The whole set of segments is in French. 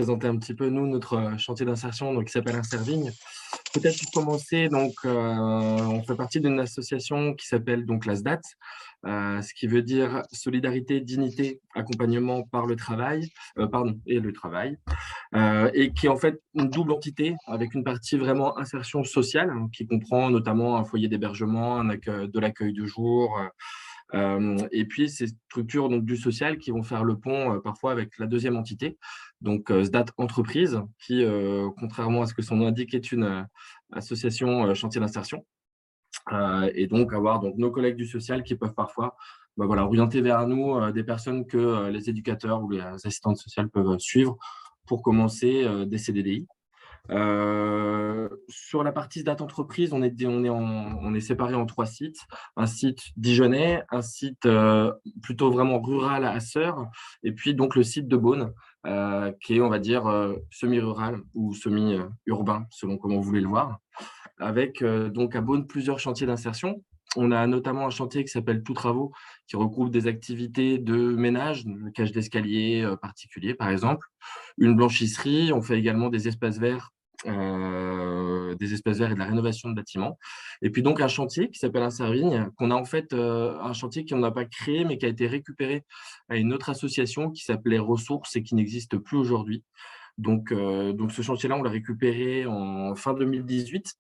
Présenter un petit peu, nous, notre chantier d'insertion donc qui s'appelle Inservigne. Peut-être pour commencer, donc, on fait partie d'une association qui s'appelle donc la SDAT, ce qui veut dire solidarité, dignité, accompagnement par le travail, pardon et le travail, et qui est en fait une double entité avec une partie vraiment insertion sociale, hein, qui comprend notamment un foyer d'hébergement, un accueil de l'accueil de jour, et puis ces structures donc du social qui vont faire le pont, parfois avec la deuxième entité, donc SDAT Entreprise qui, contrairement à ce que son nom indique, est une, association, chantier d'insertion. Et donc avoir donc nos collègues du social qui peuvent parfois, bah, voilà, orienter vers nous, des personnes que, les éducateurs ou les assistantes sociales peuvent suivre pour commencer, des CDDI. Sur la partie date entreprise, on est séparés en 3 sites. Un site dijonnais, un site, plutôt vraiment rural à Sœurs et puis donc le site de Beaune, qui est, on va dire, semi-rural ou semi, urbain selon comment vous voulez le voir. Avec, donc à Beaune plusieurs chantiers d'insertion. On a notamment un chantier qui s'appelle Tous Travaux, qui regroupe des activités de ménage, une cage d'escalier, particulier par exemple, une blanchisserie. On fait également des espaces verts et de la rénovation de bâtiments. Et puis donc un chantier qui s'appelle Inservigne, qu'on a en fait, un chantier qu'on n'a pas créé, mais qui a été récupéré à une autre association qui s'appelait Ressources et qui n'existe plus aujourd'hui. Donc ce chantier-là, on l'a récupéré en fin 2018.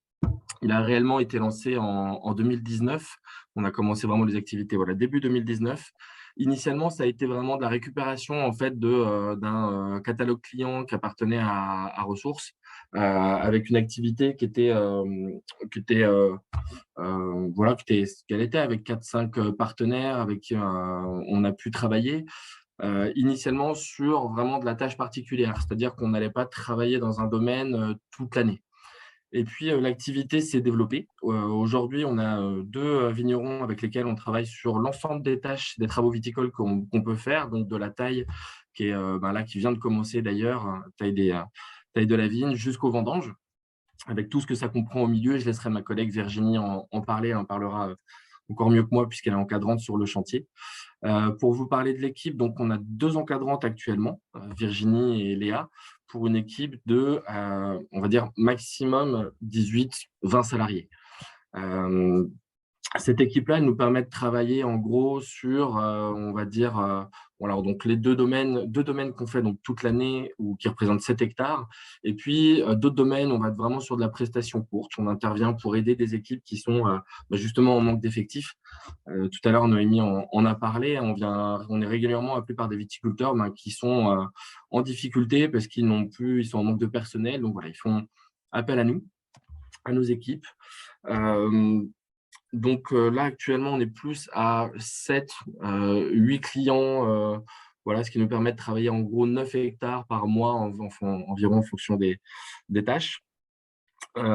Il a réellement été lancé en 2019. On a commencé vraiment les activités, voilà, début 2019. Initialement, ça a été vraiment de la récupération en fait d'un catalogue client qui appartenait à Ressources, avec une activité qui était, voilà, qui était ce qu'elle était avec 4-5 partenaires avec qui, on a pu travailler, initialement sur vraiment de la tâche particulière. C'est-à-dire qu'on n'allait pas travailler dans un domaine, toute l'année. Et puis, l'activité s'est développée. Aujourd'hui, on a, 2 vignerons avec lesquels on travaille sur l'ensemble des tâches, des travaux viticoles qu'on peut faire, donc de la taille qui est, ben, là, qui vient de commencer d'ailleurs, taille de la vigne jusqu'aux vendanges, avec tout ce que ça comprend au milieu. Je laisserai ma collègue Virginie en parler, elle en parlera, encore mieux que moi puisqu'elle est encadrante sur le chantier. Pour vous parler de l'équipe, donc on a 2 encadrantes actuellement, Virginie et Léa, pour une équipe de, on va dire maximum 18-20 salariés. Hem Cette équipe-là, elle nous permet de travailler en gros sur, on va dire, bon alors donc les 2 domaines qu'on fait donc toute l'année ou qui représentent 7 hectares et puis, d'autres domaines, on va être vraiment sur de la prestation courte. On intervient pour aider des équipes qui sont, bah, justement en manque d'effectifs. Tout à l'heure, Noémie en a parlé, on est régulièrement appelé par des viticulteurs, ben, qui sont, en difficulté parce ils sont en manque de personnel, donc voilà, ils font appel à nous, à nos équipes. Hem Là, actuellement, on est plus à 7, 8 clients, voilà, ce qui nous permet de travailler en gros 9 hectares par mois environ en fonction des tâches. Donc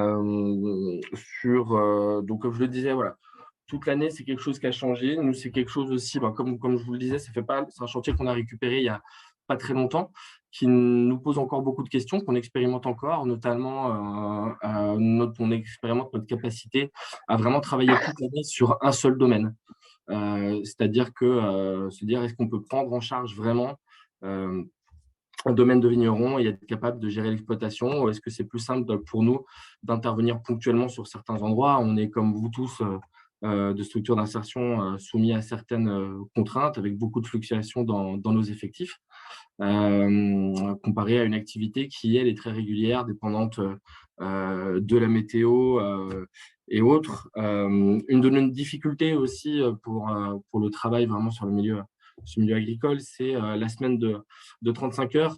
comme je le disais, voilà, toute l'année, c'est quelque chose qui a changé. Nous, c'est quelque chose aussi, ben, comme je vous le disais, c'est un chantier qu'on a récupéré il y a pas très longtemps, qui nous pose encore beaucoup de questions, qu'on expérimente encore, notamment, on expérimente notre capacité à vraiment travailler toute l'année sur un seul domaine. C'est-à-dire que, se dire: «Est-ce qu'on peut prendre en charge vraiment, hem, un domaine de vigneron et être capable de gérer l'exploitation? Ou est-ce que c'est plus simple pour nous d'intervenir ponctuellement sur certains endroits?» On est comme vous tous, de structures d'insertion, soumis à certaines, contraintes avec beaucoup de fluctuations dans nos effectifs, comparé à une activité qui, elle, est très régulière, dépendante, de la météo, et autres. Une de nos difficultés aussi, pour le travail vraiment sur le milieu agricole, c'est, la semaine de 35 heures.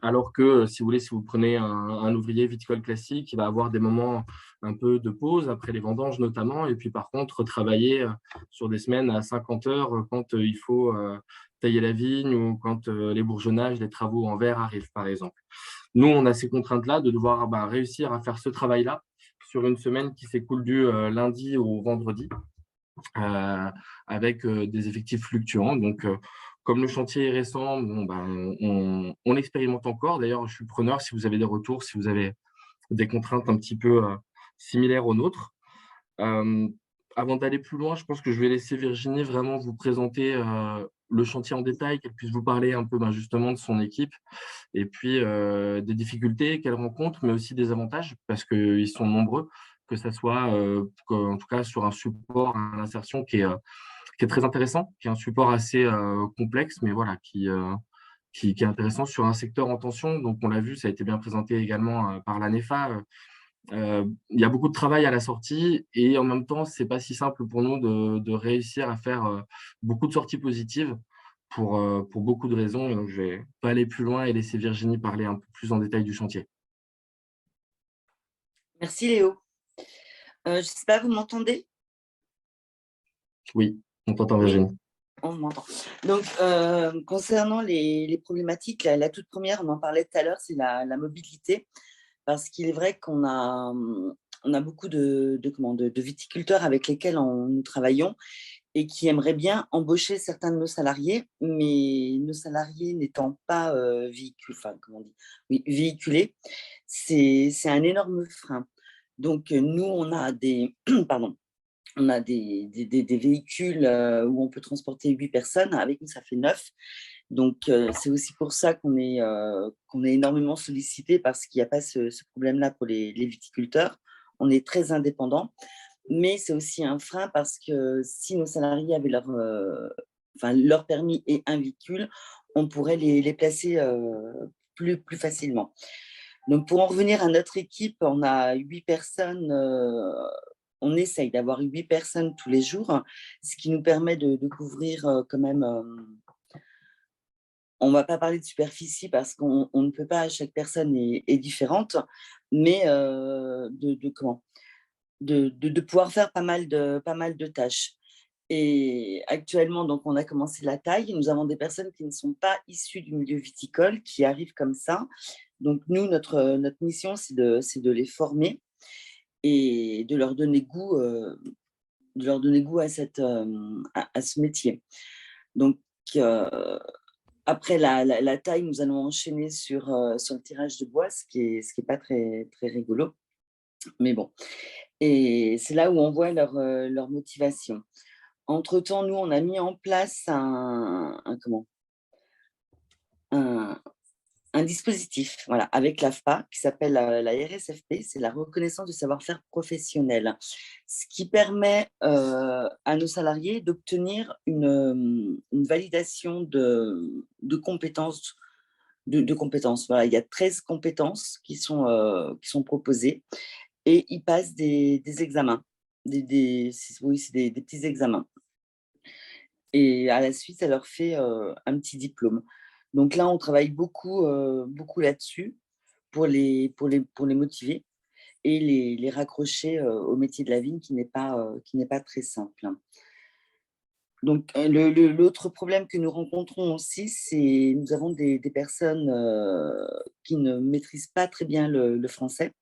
Alors que, si vous voulez, si vous prenez un ouvrier viticole classique, il va avoir des moments un peu de pause après les vendanges notamment et puis par contre travailler, sur des semaines à 50 heures, quand, il faut, tailler la vigne ou quand, les bourgeonnages, les travaux en verre arrivent, par exemple. Nous, on a ces contraintes-là de devoir, bah, réussir à faire ce travail-là sur une semaine qui s'écoule du, lundi au vendredi, heu, avec, des effectifs fluctuants. Comme le chantier est récent, bon, ben, on expérimente encore. D'ailleurs, je suis preneur si vous avez des retours, si vous avez des contraintes un petit peu, similaires aux nôtres. Hem, Avant d'aller plus loin, je pense que je vais laisser Virginie vraiment vous présenter, le chantier en détail, qu'elle puisse vous parler un peu, ben, justement de son équipe et puis, des difficultés qu'elle rencontre, mais aussi des avantages parce qu'ils sont nombreux, que ça soit, en tout cas sur un support à l'insertion qui est très intéressant, qui est un support assez, complexe, mais voilà, qui est intéressant sur un secteur en tension. Donc on l'a vu, ça a été bien présenté également, par l'ANEFA, il y a beaucoup de travail à la sortie et en même temps, c'est pas si simple pour nous de réussir à faire, beaucoup de sorties positives pour beaucoup de raisons et donc je vais pas aller plus loin et laisser Virginie parler un peu plus en détail du chantier. Merci Léo. Je ne sais pas, vous m'entendez? Oui, on t'entend Oui, Virginie. on m'entend. Donc, concernant les problématiques, la toute première, on en parlait tout à l'heure, c'est la mobilité. Parce qu'il est vrai on a beaucoup de viticulteurs avec lesquels nous travaillons et qui aimeraient bien embaucher certains de nos salariés, mais nos salariés n'étant pas enfin, comment on dit, oui, véhiculés, c'est un énorme frein. Donc, nous, on a pardon, on a des véhicules où on peut transporter 8 personnes. Avec nous, ça fait 9. Donc, c'est aussi pour ça qu'on est énormément sollicité parce qu'il n'y a pas ce problème-là pour les viticulteurs. On est très indépendants, mais c'est aussi un frein parce que si nos salariés avaient enfin, leur permis et un véhicule, on pourrait les placer plus facilement. Donc, pour en revenir à notre équipe, on a 8 personnes. On essaye d'avoir 8 personnes tous les jours, ce qui nous permet de couvrir quand même. On ne va pas parler de superficie parce qu'on ne peut pas, chaque personne est différente, mais de pouvoir faire pas mal de tâches. Et actuellement, donc, on a commencé la taille. Nous avons des personnes qui ne sont pas issues du milieu viticole, qui arrivent comme ça. Donc, nous, notre mission, c'est de les former et de leur donner goût à ce métier. Donc, après la taille, nous allons enchaîner sur le tirage de bois, ce qui est pas très rigolo, mais bon. Et c'est là où on voit leur motivation. Entre-temps, nous, on a mis en place un un dispositif, voilà, avec l'AFPA qui s'appelle la RSFP, c'est la reconnaissance du savoir-faire professionnel. Ce qui permet à nos salariés d'obtenir une validation de compétences. De compétences. Voilà, il y a 13 compétences qui sont proposées et ils passent des examens. Oui, c'est des petits examens. Et à la suite, ça leur fait un petit diplôme. Donc là, on travaille beaucoup là-dessus pour les motiver et les raccrocher au métier de la vigne qui n'est pas très simple. Donc, l'autre problème que nous rencontrons aussi, c'est nous avons des personnes qui ne maîtrisent pas très bien le français.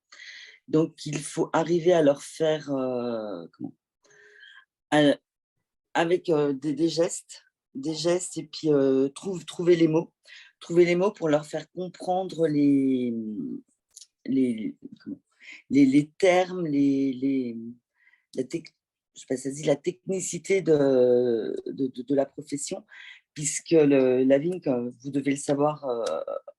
Donc, il faut arriver à leur faire, à- avec des gestes et puis trouver les mots. Trouver les mots pour leur faire comprendre les, comment- les termes, la je sais pas, ça se dit la technicité de la profession, puisque la vigne, comme vous devez le savoir,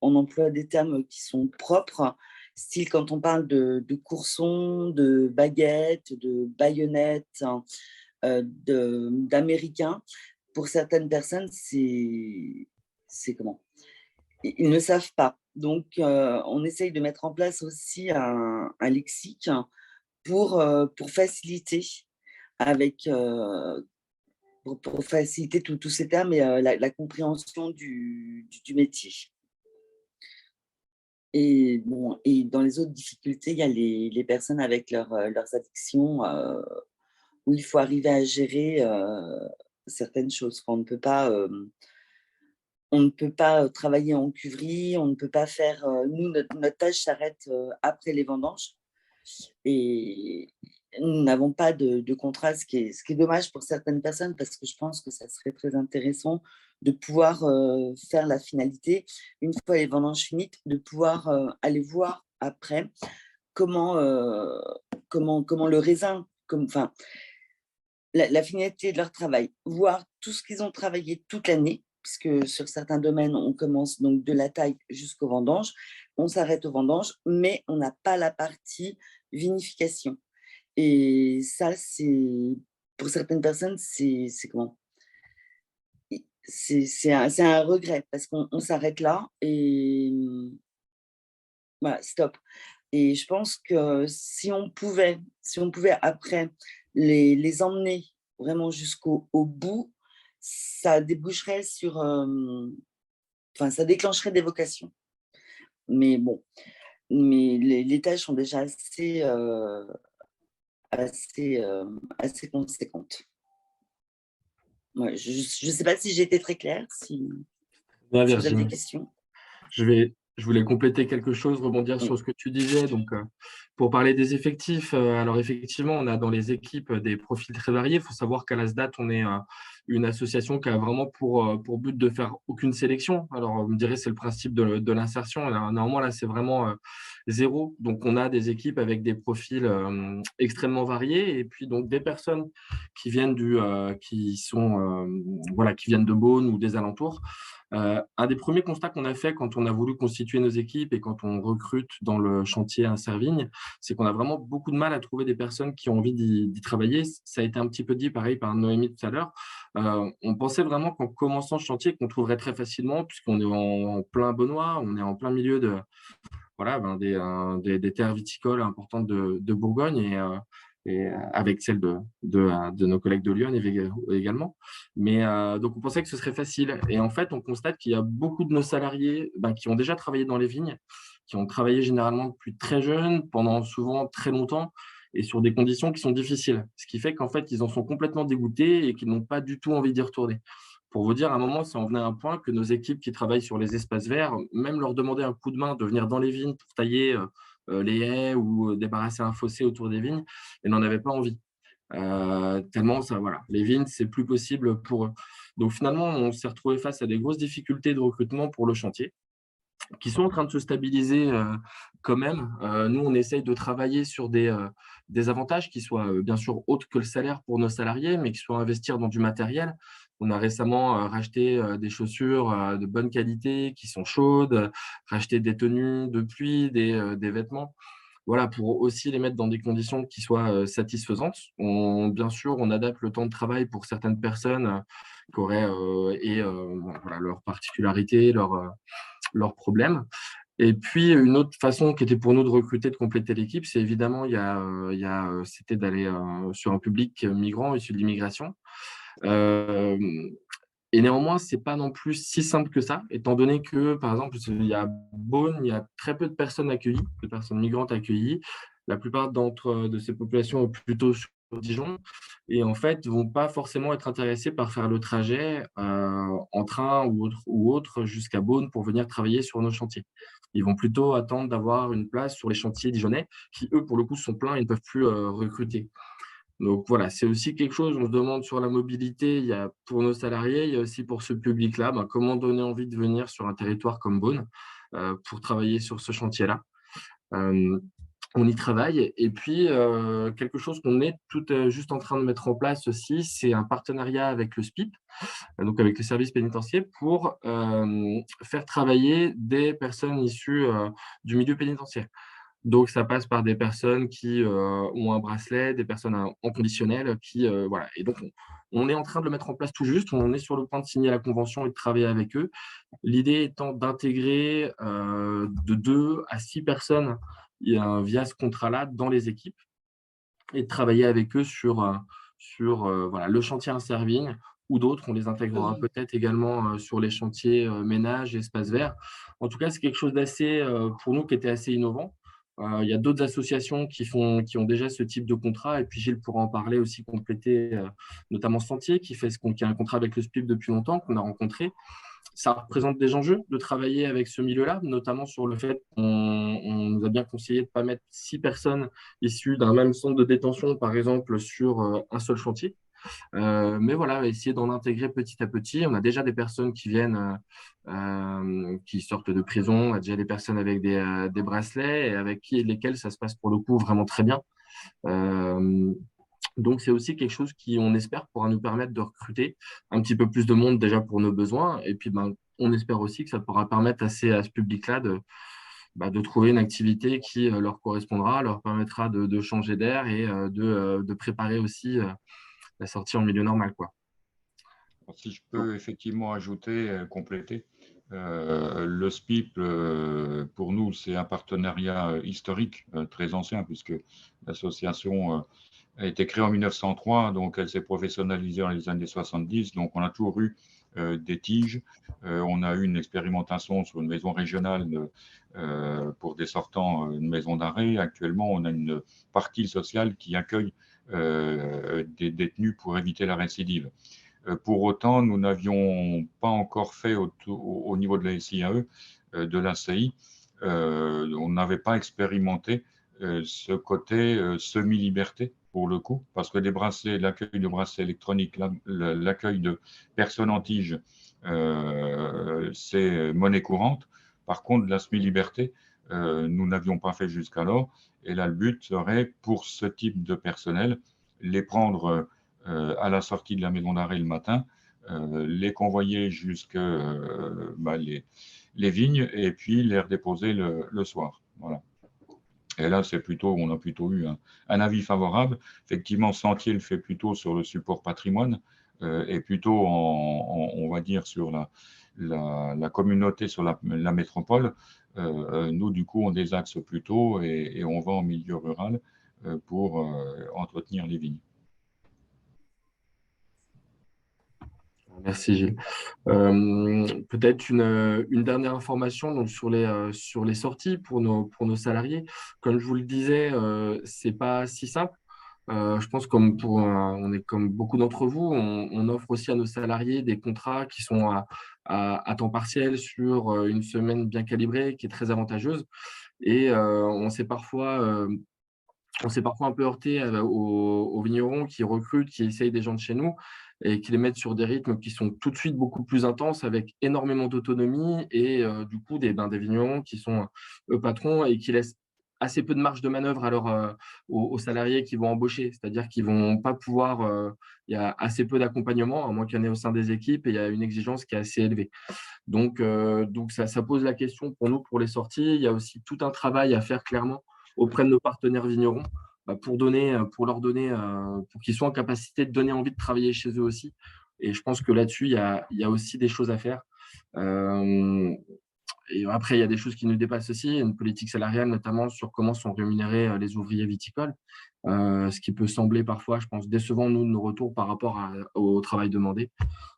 on emploie des termes qui sont propres, style quand on parle de courson, de baguette, de baïonnette, hein, d'américain. Pour certaines personnes, c'est comment? Ils ne savent pas. Donc, on essaye de mettre en place aussi un lexique pour faciliter avec pour faciliter tous ces termes et la compréhension du métier. Et bon, et dans les autres difficultés, il y a les personnes avec leurs addictions où il faut arriver à gérer certaines choses. On ne peut pas travailler en cuverie, on ne peut pas faire. Nous, notre tâche s'arrête après les vendanges et nous n'avons pas de contrat, ce qui est dommage pour certaines personnes parce que je pense que ça serait très intéressant de pouvoir faire la finalité, une fois les vendanges finies, de pouvoir aller voir après comment, comment le raisin, enfin, la finalité de leur travail, voir tout ce qu'ils ont travaillé toute l'année, puisque sur certains domaines, on commence donc de la taille jusqu'au vendange, on s'arrête au vendange, mais on n'a pas la partie vinification. Et ça, c'est pour certaines personnes, c'est comment? C'est un regret parce qu'on s'arrête là et voilà, stop. Et je pense que si on pouvait après les emmener vraiment jusqu'au bout, ça déboucherait sur, enfin, ça déclencherait des vocations. Mais bon, mais les tâches sont déjà assez conséquentes. Ouais, je ne sais pas si j'ai été très claire, Bien, si vous avez des Virginie. questions? Je voulais compléter quelque chose, rebondir Oui. sur ce que tu disais. Donc, pour parler des effectifs, alors effectivement, on a dans les équipes des profils très variés. Il faut savoir qu'à l'ASDAT, on est une association qui a vraiment pour but de faire aucune sélection. Alors, vous me direz, c'est le principe de l'insertion. Normalement, là, c'est vraiment zéro. Donc, on a des équipes avec des profils extrêmement variés et puis donc des personnes qui viennent voilà, qui viennent de Beaune ou des alentours. Un des premiers constats qu'on a fait quand on a voulu constituer nos équipes et quand on recrute dans le chantier à Servigne, c'est qu'on a vraiment beaucoup de mal à trouver des personnes qui ont envie d'y travailler. Ça a été un petit peu dit pareil par Noémie tout à l'heure. On pensait vraiment qu'en commençant ce chantier, qu'on trouverait très facilement, puisqu'on est en plein Benoît, on est en plein milieu de, voilà, des terres viticoles importantes de Bourgogne et avec celles de nos collègues de Lyon également. Mais donc, on pensait que ce serait facile. Et en fait, on constate qu'il y a beaucoup de nos salariés qui ont déjà travaillé dans les vignes, qui ont travaillé généralement depuis très jeunes, pendant souvent très longtemps, et sur des conditions qui sont difficiles. Ce qui fait qu'en fait, ils en sont complètement dégoûtés et qu'ils n'ont pas du tout envie d'y retourner. Pour vous dire, à un moment, ça en venait à un point que nos équipes qui travaillent sur les espaces verts, même leur demander un coup de main de venir dans les vignes pour tailler les haies ou débarrasser un fossé autour des vignes, elles n'en avaient pas envie. Tellement ça, voilà, les vignes, c'est plus possible pour eux. Donc finalement, on s'est retrouvé face à des grosses difficultés de recrutement pour le chantier qui sont en train de se stabiliser quand même. Nous, on essaye de travailler sur des avantages qui soient bien sûr autres que le salaire pour nos salariés, mais qui soient investir dans du matériel. On a récemment racheté des chaussures de bonne qualité qui sont chaudes, racheté des tenues de pluie, des vêtements. Voilà, pour aussi les mettre dans des conditions qui soient satisfaisantes. Bien sûr, on adapte le temps de travail pour certaines personnes qui auraient voilà, leurs particularités, leurs problèmes. Et puis, une autre façon qui était pour nous de recruter, de compléter l'équipe, c'est évidemment, c'était d'aller sur un public migrant issu de l'immigration. Euh, et néanmoins, c'est pas non plus si simple que ça, étant donné que, par exemple, il y a Beaune, il y a très peu de personnes accueillies, de personnes migrantes accueillies. La plupart de ces populations sont plutôt sur Dijon et en fait, vont pas forcément être intéressés par faire le trajet en train ou autre jusqu'à Beaune pour venir travailler sur nos chantiers. Ils vont plutôt attendre d'avoir une place sur les chantiers dijonnais qui, eux, pour le coup, sont pleins et ne peuvent plus recruter. Donc voilà, c'est aussi quelque chose, on se demande sur la mobilité, il y a pour nos salariés, il y a aussi pour ce public-là, comment donner envie de venir sur un territoire comme Beaune pour travailler sur ce chantier-là. Euh, on y travaille. Et puis, quelque chose qu'on est tout juste en train de mettre en place aussi, c'est un partenariat avec le SPIP, donc avec le service pénitentiaire, pour faire travailler des personnes issues du milieu pénitentiaire. Donc, ça passe par des personnes qui ont un bracelet, des personnes en conditionnel, voilà. Et donc, on est en train de le mettre en place tout juste. On est sur le point de signer la convention et de travailler avec eux. L'idée étant d'intégrer de 2 à 6 personnes via ce contrat-là dans les équipes et de travailler avec eux sur voilà, le chantier Inservigne ou d'autres. On les intégrera Mmh. peut-être également sur les chantiers ménage et espaces verts. En tout cas, c'est quelque chose d'assez, pour nous, qui était assez innovant. Il y a d'autres associations qui ont déjà ce type de contrat. Et puis Gilles pourra en parler aussi, compléter, notamment Sentier, qui a un contrat avec le SPIP depuis longtemps, qu'on a rencontré. Ça représente des enjeux de travailler avec ce milieu-là, notamment sur le fait qu'on nous a bien conseillé de ne pas mettre 6 personnes issues d'un même centre de détention, par exemple, sur un seul chantier. Mais voilà, essayer d'en intégrer petit à petit. On a déjà des personnes qui viennent, qui sortent de prison, on a déjà des personnes avec des bracelets et avec lesquelles ça se passe pour le coup vraiment très bien. Euh, Donc, c'est aussi quelque chose qui, on espère, pourra nous permettre de recruter un petit peu plus de monde déjà pour nos besoins. Et puis, ben, on espère aussi que ça pourra permettre à ce public-là de trouver une activité qui leur correspondra, leur permettra de changer d'air et de préparer aussi la sortie en milieu normal, quoi. Si je peux effectivement ajouter, compléter, le SPIP, pour nous, c'est un partenariat historique, très ancien, puisque l'association a été créée en 1903, donc elle s'est professionnalisée dans les années 70, donc on a toujours eu des tiges. On a eu une expérimentation sur une maison régionale pour des sortants, une maison d'arrêt. Actuellement, on a une partie sociale qui accueille des détenus pour éviter la récidive. Pour autant, nous n'avions pas encore fait au niveau de la SIAE, de l'ACI, on n'avait pas expérimenté ce côté semi-liberté pour le coup, parce que l'accueil de bracelets électroniques, l'accueil de personnes en tige, c'est monnaie courante. Par contre, la semi-liberté, nous n'avions pas fait jusqu'alors. Et là, le but serait, pour ce type de personnel, les prendre à la sortie de la maison d'arrêt le matin, les convoyer jusqu'à les vignes et puis les redéposer le soir. Voilà. Et là, on a plutôt eu un avis favorable. Effectivement, Sentier le fait plutôt sur le support patrimoine et plutôt, on va dire, sur la communauté, sur la métropole. Nous, du coup, on désaxe plutôt et on va en milieu rural pour entretenir les vignes. Merci Gilles. Peut-être une dernière information donc, sur les sorties pour nos salariés. Comme je vous le disais, c'est pas si simple. Je pense on est comme beaucoup d'entre vous, on offre aussi à nos salariés des contrats qui sont à temps partiel sur une semaine bien calibrée, qui est très avantageuse. Et on s'est parfois un peu heurté aux vignerons qui recrutent, qui essayent des gens de chez nous et qui les mettent sur des rythmes qui sont tout de suite beaucoup plus intenses avec énormément d'autonomie et du coup des vignerons qui sont eux patrons et qui laissent assez peu de marge de manœuvre aux salariés qui vont embaucher. C'est-à-dire qu'ils vont pas pouvoir, il y a assez peu d'accompagnement, à moins qu'il y en ait au sein des équipes et il y a une exigence qui est assez élevée. Donc ça pose la question pour nous, pour les sorties. Il y a aussi tout un travail à faire clairement auprès de nos partenaires vignerons pour qu'ils soient en capacité de donner envie de travailler chez eux aussi. Et je pense que là-dessus, il y a aussi des choses à faire. Euh, et après, il y a des choses qui nous dépassent aussi, une politique salariale notamment sur comment sont rémunérés les ouvriers viticoles, ce qui peut sembler parfois, je pense, décevant nous de nos retours par rapport au travail demandé.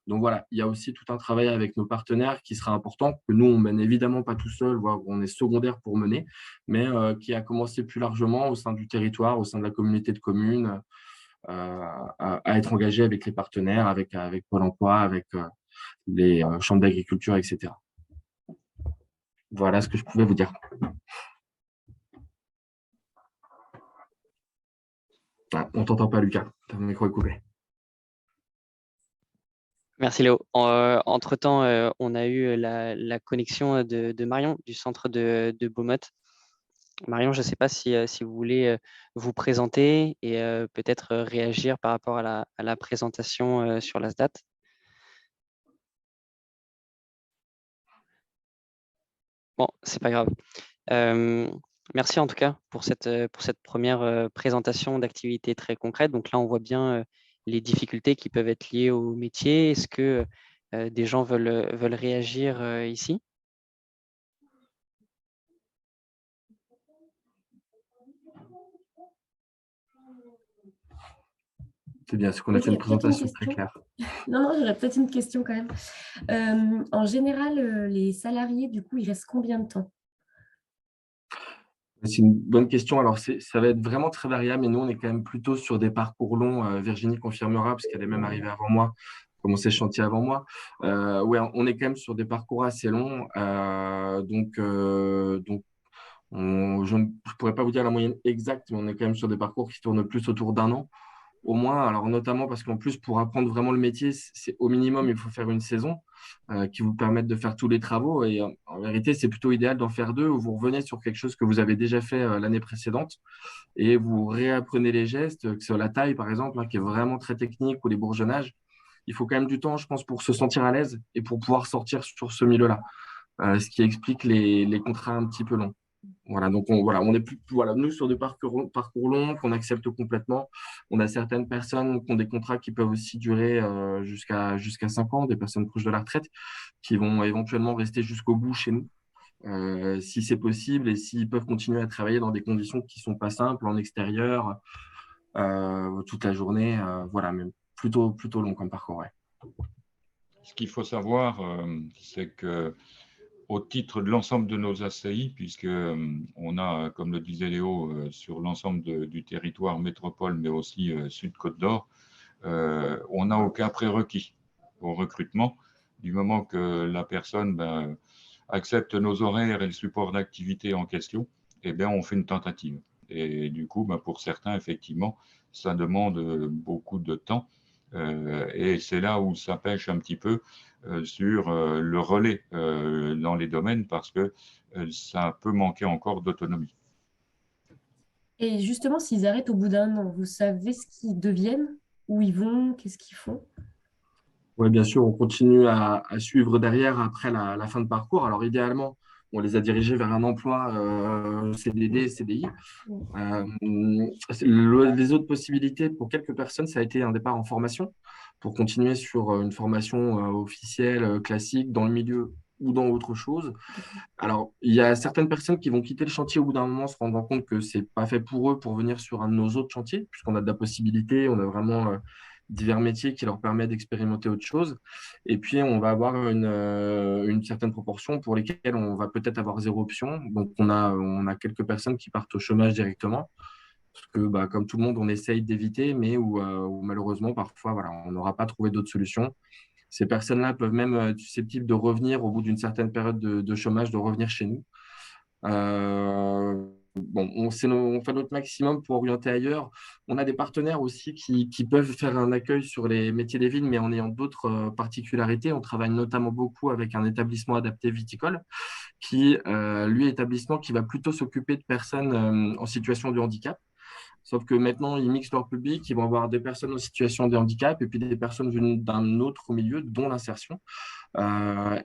Donc voilà, il y a aussi tout un travail avec nos partenaires qui sera important, que nous, on mène évidemment pas tout seul, voire on est secondaire pour mener, mais qui a commencé plus largement au sein du territoire, au sein de la communauté de communes, à être engagé avec les partenaires, avec Pôle emploi, avec les chambres d'agriculture, etc. Voilà ce que je pouvais vous dire. Ah, on t'entend pas, Lucas. Ton micro est coupé. Merci Léo. Entre-temps, on a eu la connexion de Marion du centre de Beaumont. Marion, je ne sais pas si vous voulez vous présenter et peut-être réagir par rapport à la présentation sur la SDAT. Bon, c'est pas grave. Merci en tout cas pour cette première présentation d'activités très concrètes. Donc là, on voit bien les difficultés qui peuvent être liées au métier. Est-ce que des gens veulent réagir ici? C'est bien, c'est qu'on a fait une présentation très claire. Non, j'aurais peut-être une question quand même. En général, les salariés, du coup, ils restent combien de temps? C'est une bonne question. Alors, ça va être vraiment très variable, mais nous, on est quand même plutôt sur des parcours longs. Virginie confirmera, parce qu'elle est même arrivée avant moi, commencé le chantier avant moi. Ouais, on est quand même sur des parcours assez longs. Je ne pourrais pas vous dire la moyenne exacte, mais on est quand même sur des parcours qui tournent plus autour d'un an. au moins, alors notamment parce qu'en plus, pour apprendre vraiment le métier, c'est au minimum, il faut faire une saison qui vous permette de faire tous les travaux. Et en vérité, c'est plutôt idéal d'en faire deux où vous revenez sur quelque chose que vous avez déjà fait l'année précédente et vous réapprenez les gestes, que ce soit la taille, par exemple, qui est vraiment très technique, ou les bourgeonnages. Il faut quand même du temps, je pense, pour se sentir à l'aise et pour pouvoir sortir sur ce milieu-là, ce qui explique les contrats un petit peu longs. Voilà, donc on est plus, voilà, nous sur des parcours longs qu'on accepte complètement. On a certaines personnes qui ont des contrats qui peuvent aussi durer jusqu'à 5 ans, des personnes proches de la retraite, qui vont éventuellement rester jusqu'au bout chez nous, si c'est possible, et s'ils peuvent continuer à travailler dans des conditions qui sont pas simples, en extérieur, toute la journée, voilà, mais plutôt long comme parcours, ouais. Ce qu'il faut savoir, c'est que au titre de l'ensemble de nos ACI, puisque on a, comme le disait Léo, sur l'ensemble du territoire métropole, mais aussi Sud-Côte d'Or, on n'a aucun prérequis au recrutement. Du moment que la personne accepte nos horaires et le support d'activité en question, eh bien, on fait une tentative. Et du coup, pour certains, effectivement, ça demande beaucoup de temps. Et c'est là où ça pêche un petit peu sur le relais dans les domaines parce que ça peut manquer encore d'autonomie. Et justement, s'ils arrêtent au bout d'un an, vous savez ce qu'ils deviennent, où ils vont, qu'est-ce qu'ils font? Oui, bien sûr, on continue à suivre derrière après la fin de parcours. Alors, idéalement, on les a dirigés vers un emploi CDD, CDI. Euh, les autres possibilités pour quelques personnes, ça a été un départ en formation pour continuer sur une formation officielle, classique, dans le milieu ou dans autre chose. Alors, il y a certaines personnes qui vont quitter le chantier au bout d'un moment, se rendant compte que c'est pas fait pour eux pour venir sur un de nos autres chantiers, puisqu'on a de la possibilité, on a vraiment divers métiers qui leur permettent d'expérimenter autre chose. Et puis, on va avoir une certaine proportion pour lesquelles on va peut-être avoir zéro option. Donc, on a quelques personnes qui partent au chômage directement, parce que, comme tout le monde, on essaye d'éviter, mais où malheureusement, parfois, voilà, on n'aura pas trouvé d'autres solutions. Ces personnes-là peuvent même être susceptibles de revenir au bout d'une certaine période de chômage, de revenir chez nous. Bon, on fait notre maximum pour orienter ailleurs. On a des partenaires aussi qui peuvent faire un accueil sur les métiers des villes, mais en ayant d'autres particularités. On travaille notamment beaucoup avec un établissement adapté viticole, lui, établissement qui va plutôt s'occuper de personnes en situation de handicap. Sauf que maintenant, ils mixent leur public, ils vont avoir des personnes en situation de handicap et puis des personnes venues d'un autre milieu, dont l'insertion.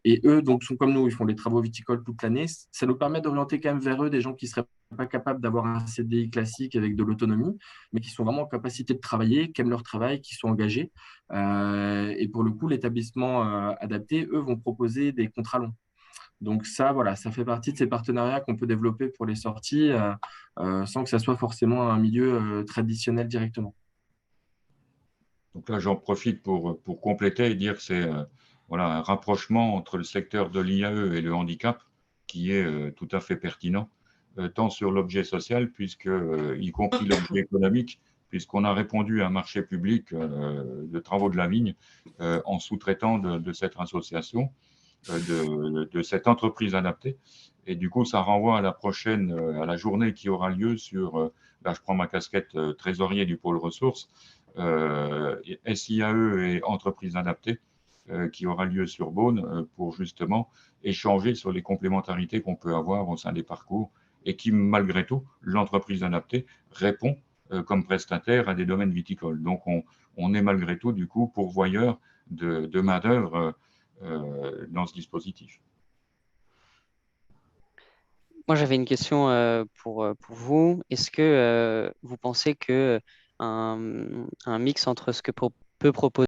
Et eux, donc, sont comme nous, ils font les travaux viticoles toute l'année. Ça nous permet d'orienter quand même vers eux des gens qui ne seraient pas capables d'avoir un CDI classique avec de l'autonomie, mais qui sont vraiment en capacité de travailler, qui aiment leur travail, qui sont engagés. Et pour le coup, l'établissement adapté, eux, vont proposer des contrats longs. Donc ça, voilà, ça fait partie de ces partenariats qu'on peut développer pour les sorties sans que ça soit forcément un milieu traditionnel directement. Donc là, j'en profite pour compléter et dire que c'est voilà, un rapprochement entre le secteur de l'IAE et le handicap qui est tout à fait pertinent, tant sur l'objet social, y compris l'objet économique, puisqu'on a répondu à un marché public de travaux de la vigne en sous-traitant de cette association, de cette entreprise adaptée. Et du coup, ça renvoie à à la journée qui aura lieu sur, là je prends ma casquette trésorier du pôle ressources, SIAE et entreprise adaptée, qui aura lieu sur Beaune pour justement échanger sur les complémentarités qu'on peut avoir au sein des parcours et qui, malgré tout, l'entreprise adaptée répond comme prestataire à des domaines viticoles. Donc, on est malgré tout, du coup, pourvoyeur de main-d'œuvre dans ce dispositif. Moi, j'avais une question pour vous. Est-ce que vous pensez que un mix entre ce que peut proposer